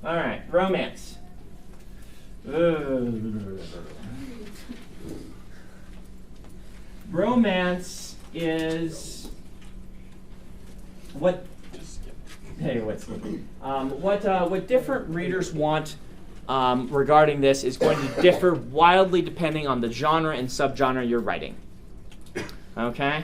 All right, romance. Romance is what. Hey, what different readers want regarding this is going to differ wildly depending on the genre and subgenre you're writing. Okay?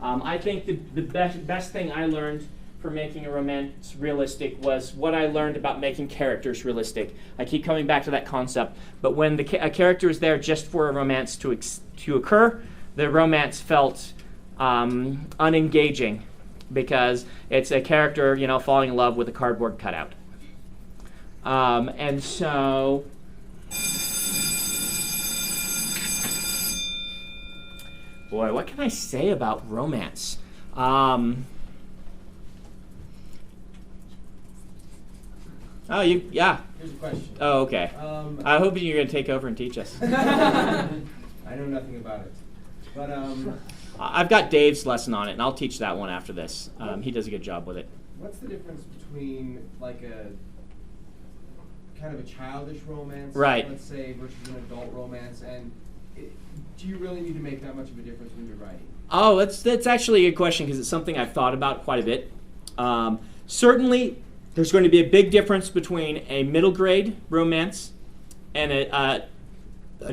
I think the best thing I learned for making a romance realistic was what I learned about making characters realistic. I keep coming back to that concept, but when a character is there just for a romance to occur, the romance felt unengaging because it's a character, falling in love with a cardboard cutout. And so, boy, what can I say about romance? Yeah. Here's a question. Oh, okay. I hope you're going to take over and teach us. I know nothing about it. But I've got Dave's lesson on it, and I'll teach that one after this. He does a good job with it. What's the difference between like a kind of a childish romance, right, let's say, versus an adult romance, and do you really need to make that much of a difference when you're writing? Oh, that's actually a good question because it's something I've thought about quite a bit. Certainly, there's going to be a big difference between a middle grade romance and a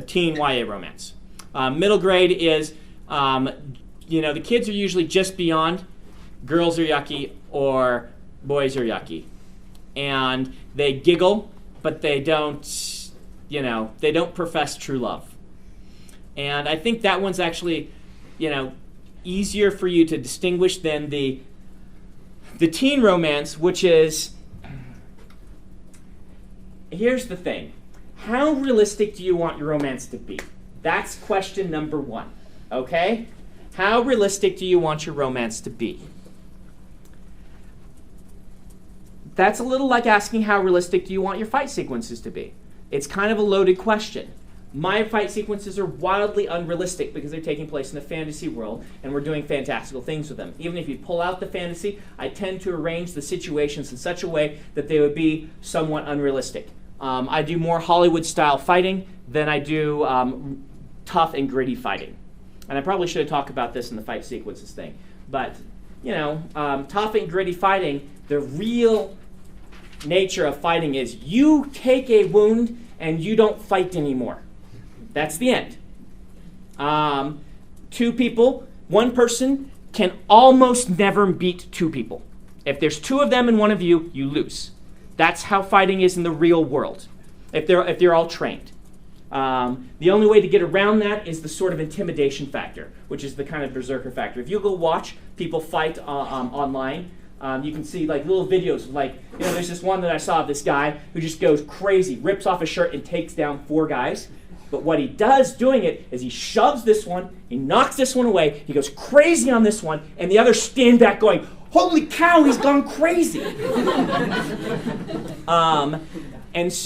teen YA romance. Middle grade is, the kids are usually just beyond girls are yucky or boys are yucky. And they giggle, but they don't profess true love. And I think that one's actually, easier for you to distinguish than the teen romance, which is, here's the thing. How realistic do you want your romance to be? That's question number one, okay? How realistic do you want your romance to be? That's a little like asking how realistic do you want your fight sequences to be. It's kind of a loaded question. My fight sequences are wildly unrealistic because they're taking place in a fantasy world and we're doing fantastical things with them. Even if you pull out the fantasy, I tend to arrange the situations in such a way that they would be somewhat unrealistic. I do more Hollywood-style fighting than I do tough and gritty fighting. And I probably should have talked about this in the fight sequences thing. But, tough and gritty fighting, the real nature of fighting is you take a wound and you don't fight anymore. That's the end. Two people, one person can almost never beat two people. If there's two of them and one of you, you lose. That's how fighting is in the real world, if they're all trained. The only way to get around that is the sort of intimidation factor, which is the kind of berserker factor. If you go watch people fight online, you can see like little videos. There's this one that I saw of this guy who just goes crazy, rips off his shirt and takes down 4 guys. But what he does doing it is he shoves this one, he knocks this one away, he goes crazy on this one, and the others stand back going, "Holy cow, he's gone crazy!" And that's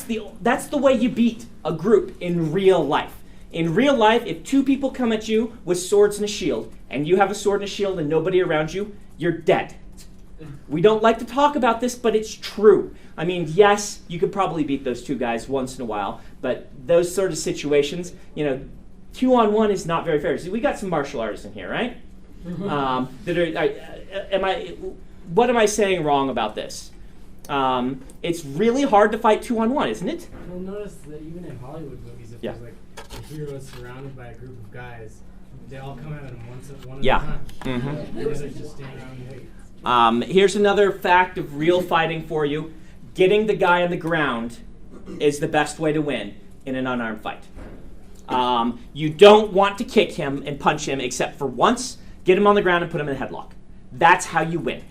the way you beat a group in real life. In real life, if 2 people come at you with swords and a shield, and you have a sword and a shield and nobody around you, you're dead. We don't like to talk about this, but it's true. I mean, yes, you could probably beat those 2 guys once in a while, but those sort of situations, 2-on-1 is not very fair. See, we got some martial artists in here, right? What am I saying wrong about this? It's really hard to fight 2-on-1, isn't it? You'll notice that even in Hollywood movies, if there's a hero surrounded by a group of guys, they all come at him one at a time. Mm-hmm. The others just stand around and wait. Here's another fact of real fighting for you. Getting the guy on the ground is the best way to win in an unarmed fight. You don't want to kick him and punch him except for once. Get him on the ground and put him in a headlock. That's how you win.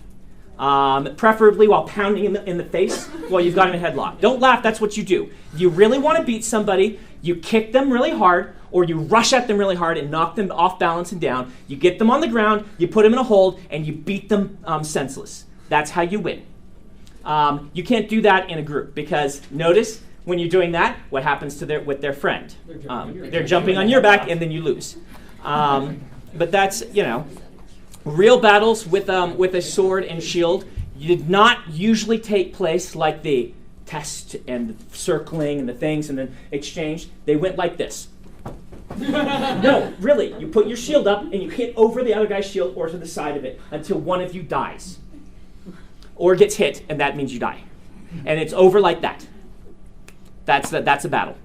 Preferably while pounding him in the face while you've got him in a headlock. Don't laugh, that's what you do. If you really want to beat somebody, you kick them really hard, or you rush at them really hard and knock them off balance and down. You get them on the ground, you put them in a hold, and you beat them senseless. That's how you win. You can't do that in a group because notice when you're doing that, what happens to with their friend? They're jumping on your back and then you lose. But that's, real battles with a sword and shield, did not usually take place like the test and the circling and the things and then exchange. They went like this. No, really. You put your shield up and you hit over the other guy's shield or to the side of it until one of you dies. Or gets hit, and that means you die. And it's over like that. That's a battle.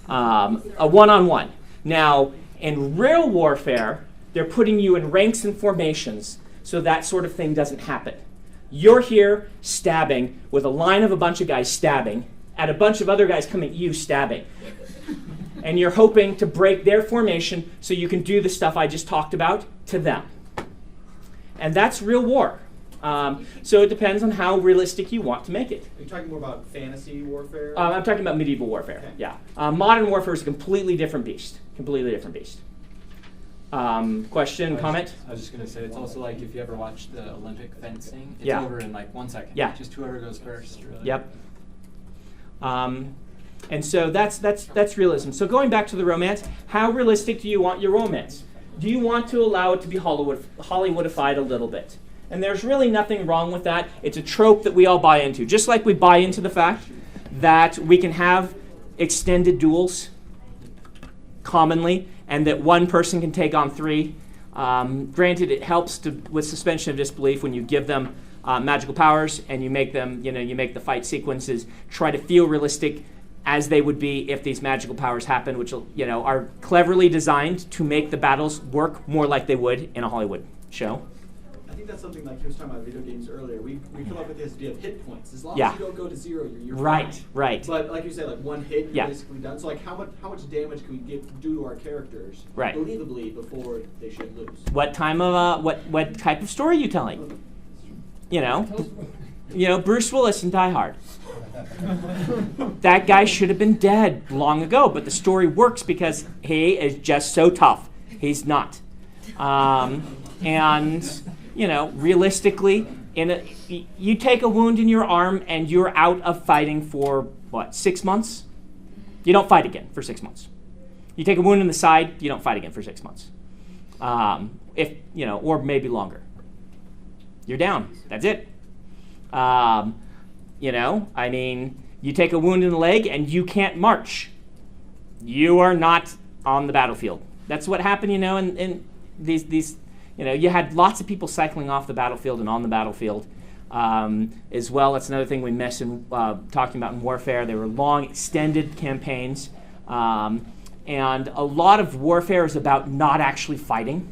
A one-on-one. Now, in real warfare, they're putting you in ranks and formations so that sort of thing doesn't happen. You're here stabbing with a line of a bunch of guys stabbing at a bunch of other guys coming at you stabbing. And you're hoping to break their formation so you can do the stuff I just talked about to them. And that's real war. So it depends on how realistic you want to make it. Are you talking more about fantasy warfare? I'm talking about medieval warfare, okay. yeah. Modern warfare is a completely different beast. Completely different beast. Question, comment? I was just going to say, it's also like if you ever watch the Olympic fencing, it's Yeah. over in like 1 second. Yeah. Just whoever goes first. Really. Yep. And so that's realism. So going back to the romance, how realistic do you want your romance? Do you want to allow it to be Hollywoodified a little bit? And there's really nothing wrong with that. It's a trope that we all buy into. Just like we buy into the fact that we can have extended duels commonly and that one person can take on three. Granted, it helps with suspension of disbelief when you give them magical powers and you make them, you make the fight sequences try to feel realistic as they would be if these magical powers happen, which are cleverly designed to make the battles work more like they would in a Hollywood show. I think that's something like he was talking about video games earlier. We come up with this idea of hit points. As long Yeah. as you don't go to zero, you're Right, fine. right. But like you said, like one hit, you're Yeah. basically done. So like how much damage can we do to our characters Right. believably before they should lose? What type of story are you telling? Bruce Willis in Die Hard. That guy should have been dead long ago, but the story works because he is just so tough. He's not. Realistically, you take a wound in your arm and you're out of fighting for, 6 months? You don't fight again for 6 months. You take a wound in the side, you don't fight again for 6 months. Or maybe longer. You're down. That's it. You take a wound in the leg and you can't march. You are not on the battlefield. That's what happened, in these you had lots of people cycling off the battlefield and on the battlefield as well. That's another thing we miss in talking about in warfare. They were long, extended campaigns. And a lot of warfare is about not actually fighting.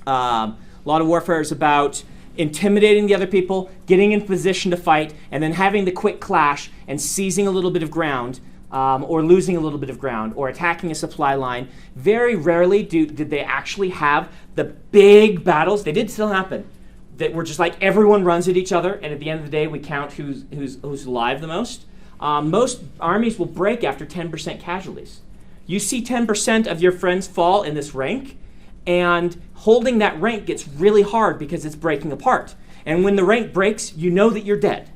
A lot of warfare is about intimidating the other people, getting in position to fight, and then having the quick clash and seizing a little bit of ground, or losing a little bit of ground, or attacking a supply line. Very rarely did they actually have the big battles. They did still happen, that were just like everyone runs at each other, and at the end of the day, we count who's alive the most. Most armies will break after 10% casualties. You see 10% of your friends fall in this rank, and holding that rank gets really hard because it's breaking apart. And when the rank breaks, you know that you're dead.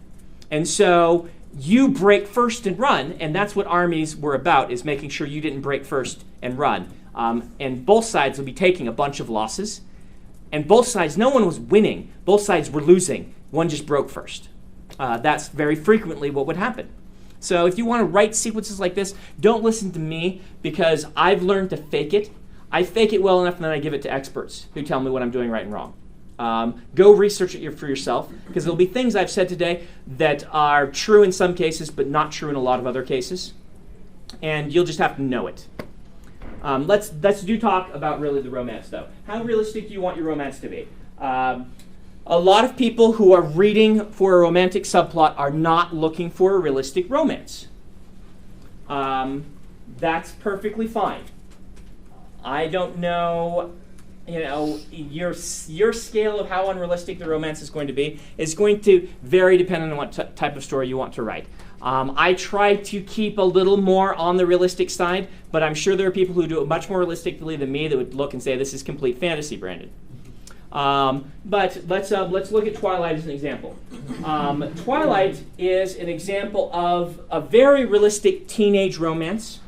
And so you break first and run, and that's what armies were about, is making sure you didn't break first and run. And both sides will be taking a bunch of losses. And both sides, no one was winning. Both sides were losing. One just broke first. That's very frequently what would happen. So if you want to write sequences like this, don't listen to me, because I've learned to fake it. I fake it well enough, and then I give it to experts who tell me what I'm doing right and wrong. Go research it for yourself, because there'll be things I've said today that are true in some cases, but not true in a lot of other cases. And you'll just have to know it. Let's do talk about really the romance, though. How realistic do you want your romance to be? A lot of people who are reading for a romantic subplot are not looking for a realistic romance. That's perfectly fine. I don't know, your scale of how unrealistic the romance is going to be is going to vary depending on what type of story you want to write. I try to keep a little more on the realistic side, but I'm sure there are people who do it much more realistically than me that would look and say, this is complete fantasy, Brandon. But let's look at Twilight as an example. Twilight is an example of a very realistic teenage romance.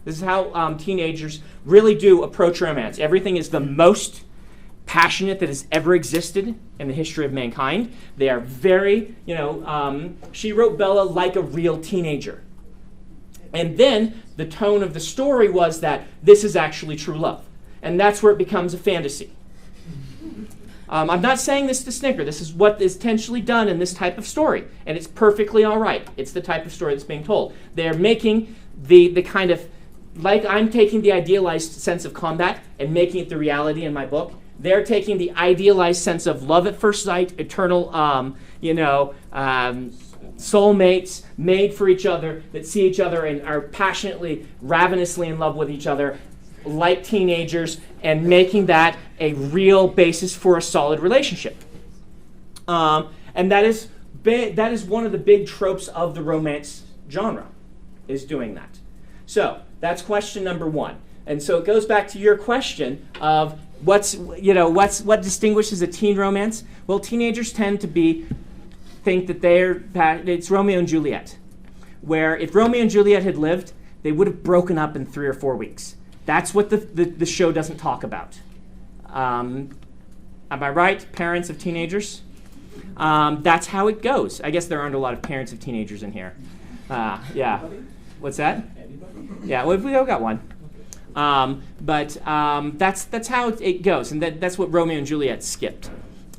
This is how teenagers really do approach romance. Everything is the most passionate that has ever existed in the history of mankind. They are very, she wrote Bella like a real teenager. And then the tone of the story was that this is actually true love. And that's where it becomes a fantasy. I'm not saying this to snicker. This is what is intentionally done in this type of story. And it's perfectly all right. It's the type of story that's being told. They're making the kind of, like I'm taking the idealized sense of combat and making it the reality in my book. They're taking the idealized sense of love at first sight, eternal, soulmates made for each other that see each other and are passionately, ravenously in love with each other, like teenagers, and making that a real basis for a solid relationship. And that is one of the big tropes of the romance genre, is doing that. So that's question number one. And so it goes back to your question of what distinguishes a teen romance? Well, teenagers tend to think that it's Romeo and Juliet, where if Romeo and Juliet had lived, they would have broken up in 3 or 4 weeks. That's what the show doesn't talk about. Am I right, parents of teenagers? That's how it goes. I guess there aren't a lot of parents of teenagers in here. Yeah. What's that? Yeah, we all got one. But that's how it goes, and that's what Romeo and Juliet skipped.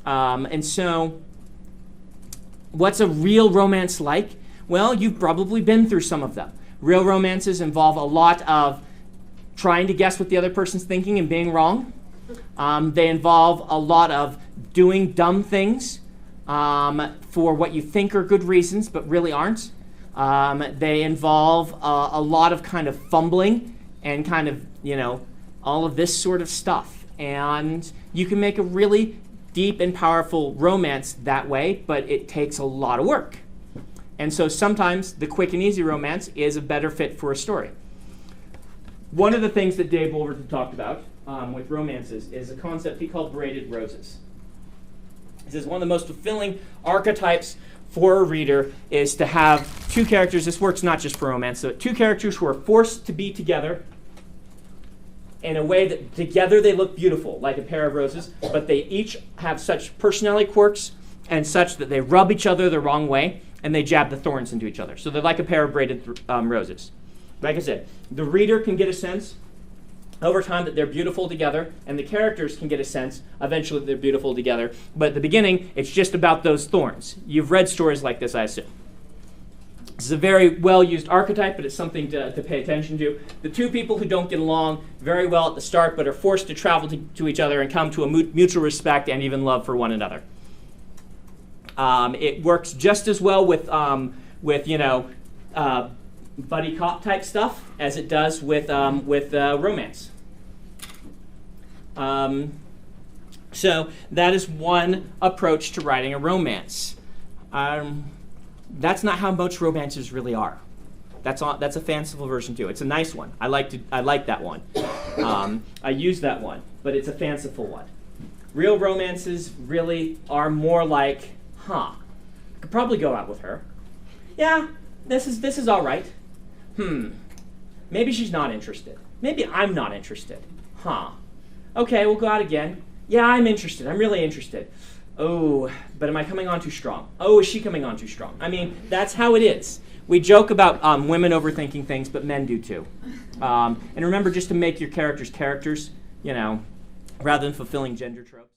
And so, what's a real romance like? Well, you've probably been through some of them. Real romances involve a lot of trying to guess what the other person's thinking and being wrong. They involve a lot of doing dumb things for what you think are good reasons, but really aren't. They involve a lot of kind of fumbling and kind of, all of this sort of stuff. And you can make a really deep and powerful romance that way, but it takes a lot of work. And so sometimes the quick and easy romance is a better fit for a story. One of the things that Dave Wolverton talked about with romances is a concept he called braided roses. He says one of the most fulfilling archetypes for a reader is to have two characters. This works not just for romance. So two characters who are forced to be together in a way that together they look beautiful, like a pair of roses, but they each have such personality quirks and such that they rub each other the wrong way, and they jab the thorns into each other. So they're like a pair of braided roses. Like I said, the reader can get a sense over time that they're beautiful together, and the characters can get a sense eventually that they're beautiful together. But at the beginning, it's just about those thorns. You've read stories like this, I assume. This is a very well-used archetype, but it's something to pay attention to. The two people who don't get along very well at the start, but are forced to travel to each other and come to a mutual respect and even love for one another. It works just as well with buddy cop type stuff as it does with romance. So that is one approach to writing a romance. That's not how most romances really are. That's a fanciful version too. It's a nice one. I like that one. I use that one, but it's a fanciful one. Real romances really are more like, I could probably go out with her. Yeah, this is all right. Maybe she's not interested. Maybe I'm not interested. Okay, we'll go out again. Yeah, I'm interested. I'm really interested. Oh, but am I coming on too strong? Oh, is she coming on too strong? I mean, that's how it is. We joke about women overthinking things, but men do too. And remember just to make your characters, rather than fulfilling gender tropes.